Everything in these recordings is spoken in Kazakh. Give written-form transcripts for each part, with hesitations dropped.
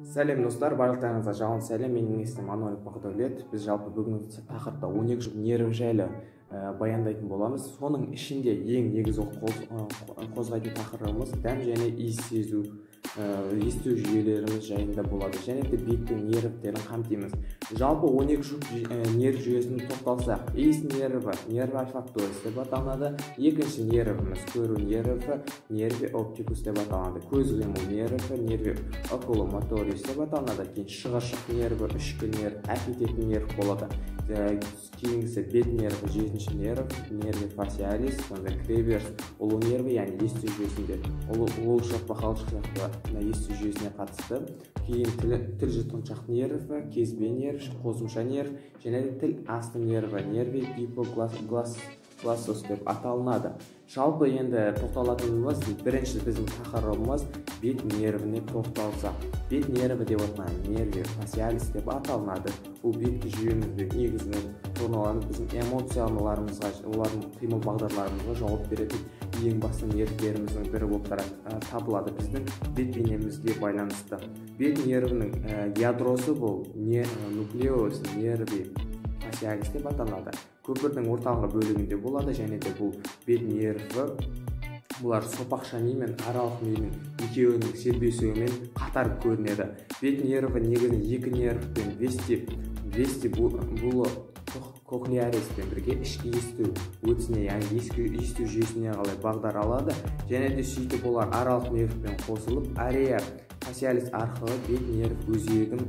Сәлем достар, барлықтарыңызға жалын сәлем. Менің есімім Ануар Бақдәулет. Біз жалпы бүгінгі тақырыпта 12 жұп нерв жайлы баяндайтын боламыз. Соның ішінде ең негізгі қозғайтын тақырыбымыз дәм және иіс сезу, есту жүйелеріміз жайында болады. Және де беттің нервтерін қамтимыз. Жалпы 12 жұп нерв жүйесіне тоқталсақ, иіс нерві, нерв альфакторис деп аталынады. Екінші нервіміз көру нерві, нерви оптикус деп аталынады. Көз қимыл нерві, нерви окуломоторис деп аталынады. Кейін шығыршық нерві, ішкі нерв, әкететін нерв болады. Кейінгісі бет нерві, жетінші нерв, нерви фасиалис, сонда креверс, ұлу нерві, яғни есту жүйесінде ұлушық, бақалшық есту жүйесіне қатысты. Кейін тіл жұтқыншақ нерві, кезбе нерв, қосымша нерв, және тіл асты нерві, нерви гипоглоссус деп аталынады. Жалпы енді тоқталатынымыз, бірінші біздің тақырыбымыз бет нервіне тоқталсақ. Бет нерві деп аталған нерви фасиалис деп аталынады. Бұл беткі жүйемізде негізінен орналасып біздің эмоцияларымызға, олардың қимыл бағдарларымызға жауап беретін ең басты нервтеріміздің бірі болып табылады біздің бет бейнемізге байланысты. Бет нервінің ядросы бұл нуклеус нерви фасиалис деп аталады. Көпірдің ортаңғы бөлігінде болады, және де бұл бет нерві бұлар сопақша ми мен аралық мидың екеуінің сербесуімен қатар көрінеді. Бет нерві негізінен екі нервпен вестибуло кохлеариспен бірге ішкі есту өтісіне, яғни есту жүйесіне қалай бағдар алады, және де сөйтіп олар аралық нервпен қосылып, арея фасиалис арқылы бет нерв өзегін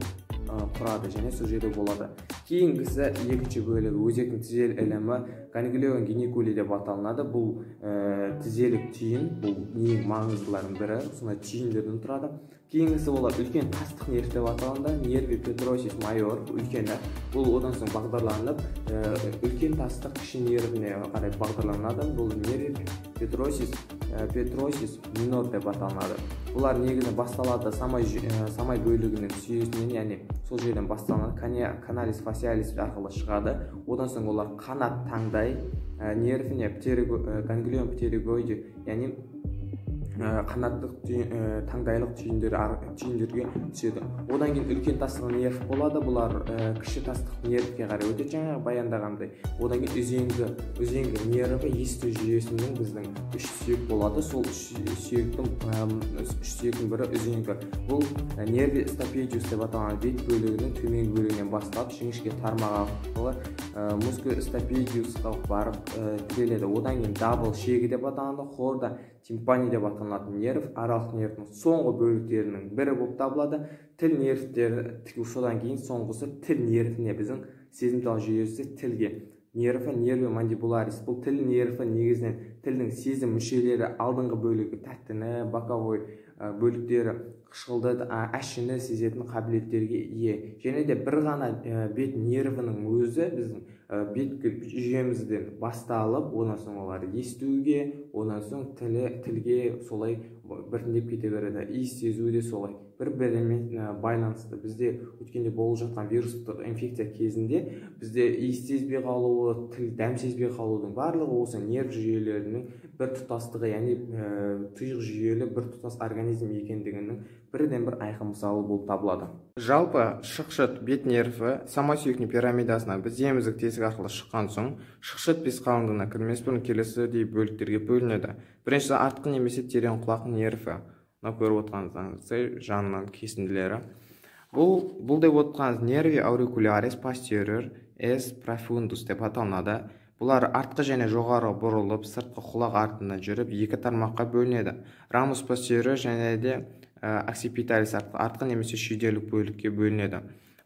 құрады, және сол жерде болады. Кейінгісі екінші бөлігі өзектің тізел ілімі ганглион геникули деп аталынады. Бұл тізелік түйін, бұл ең маңыздылардың бірі, сонда түйіндерден тұрады. Кейінгісі олар үлкен тастық нерв деп аталынады. Нерви петросис майор, үлкені. Бұл одан соң бағдарланып, үлкен тастық кіші нервіне қарай бағдарланады. Бұл нерви петросис минор деп аталынады. Бұлар негізі басталады самай бөлігінің сүйесінен, яғни сол жерден басталады, каналис фасиалис арқылы шығады. Одан соң олар қанат таңдай нервіне ганглион птеригоиде, яғни қанаттық таңдайлық түйіндерге түседі. Одан кейін үлкен тастық нерв болады. Бұлар кіші тастық нервке қарай өтеді, жаңа баяндағандай. Одан кейін үзеңгі нерві есту жүйесінің біздің үш сүйек болады. Сол үш сүйектің бірі үзеңгі. Бұл нерви стапедиус деп аталған бет бөлігінің төменгі бөлігінен басталып, жіңішке тармақ арқылы мускул стапедиусқа барып тіреледі. Одан кейін дабыл шегі деп аталады, хорда тимпани деп аталатын нерв, аралық нервтің соңғы бөліктерінің бірі болып табылады. Тіл нервтері, содан кейін соңғысы тіл нервіне, біздің сезімтал жүйесі тілге. Нерви мандибуларис. Бұл тіл нерві негізінен тілдің сезім мүшелері алдыңғы бөлігі, тәттіні, боковой бөліктері, қышқылды, әшіні сезетін қабілеттерге ие. Және де бір ғана бет нервінің өзі біздің бет жүйемізден басталып, онан соң олар естуге, онан соң тілге солай біртіндеп кете береді. Иіс сезу де солай бір-бірімен байланысты. Бізде өткенде болып жатқан вирустық инфекция кезінде бізде иіс сезбей қалуы, дәм сезбей қалудың барлығы осы нерв жүйелерінің бір тұтастығы, яғни тұйық жүйелі бір тұтас организм екендігінің бірден бір айқын мысалы болып табылады. Жалпы шықшыт бет нерві самосүйектің пирамидасына біз емізік тесік арқылы шыққан соң, шықшыт без қалыңдығына кірмес бұрын келесідей бөліктерге бөлінеді. Біріншісі артқы немесе терең құлақ нерві. Мына көріп отырғаныңыздай жанынан кесінділері. Бұл деп отырғаныңыз нерви аурикулярис постериор эс профундус деп аталынады. Бұлар артқы және жоғары бұрылып, сыртқы құлақ артынан жүріп, екі тармаққа бөлінеді. Рамус постериор және де оксипиталис артқы немесе шүйделік бөлікке бөлінеді.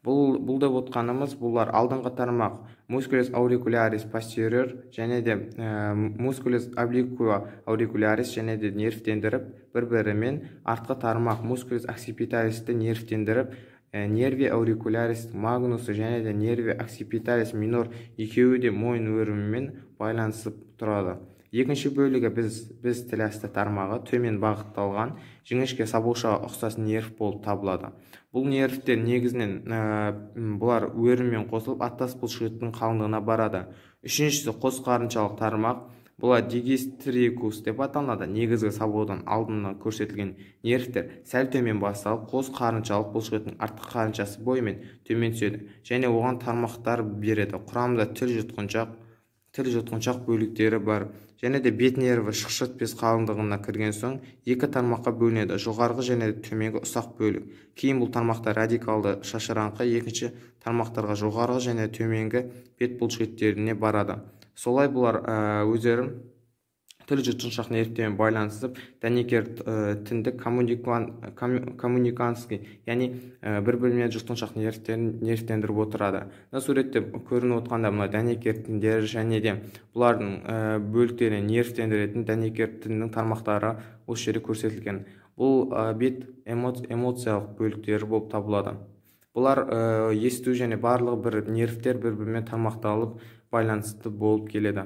Бұл деп отқанымыз, бұлар алдыңғы тармақ мускулес аурикулярис постериор және де мускулес обликуа аурикулярис және де нервтендіріп, бір-бірімен артқы тармақ мускулес оксипиталисті нервтендіріп, нерви аурикулярис магнусы және де нерви оксипиталис минор екеуі де мойын өрімімен байланысып тұрады. Екінші бөлігі біз тіләсті тармағы төмен бағытталған жіңішке сабушаға ұқсас нерв болып табылады. Бұл нервтер негізінен бұлар өріммен қосылып аттас бұлшықтың қалыңдығына барады. Үшіншісі қос қарыншалық тармақ Бұлар дигестрикус деп аталады. Негізгі сабаудан алдынан көрсетілген нервтер сәл төмен басталып, қос қарыншалық бұлшықеттің артқы қарыншасы бойымен төмен түседі және оған тармақтар береді. Құрамында тіл жұтқыншақ бөліктері бар және де бет нерві шықшыт без қалыңдығына кірген соң екі тармаққа бөлінеді: жоғарғы және төменгі ұсақ бөлік. Кейін бұл тармақтар радикалды шашыраңқы екінші тармақтарға жоғарғы және төменгі бет бұлшықеттеріне барады. Солай бұлар өздері тіл жұтқыншақ нервтермен байланысып, дәнекер тіндік коммуникантский, яғни бір-бірімен жұтқыншақ нервтендіріп отырады. Мына суретте көрініп отқанда мына дәнекер тіндері және де бұлардың бөліктері нервтендіретін дәнекер тіндінің тармақтары осы жерде көрсетілген. Бұл бет эмоциялық бөліктері болып табылады. Бұлар есту және барлығы бір нервтер бір-бірімен тармақталып байланысты болып келеді.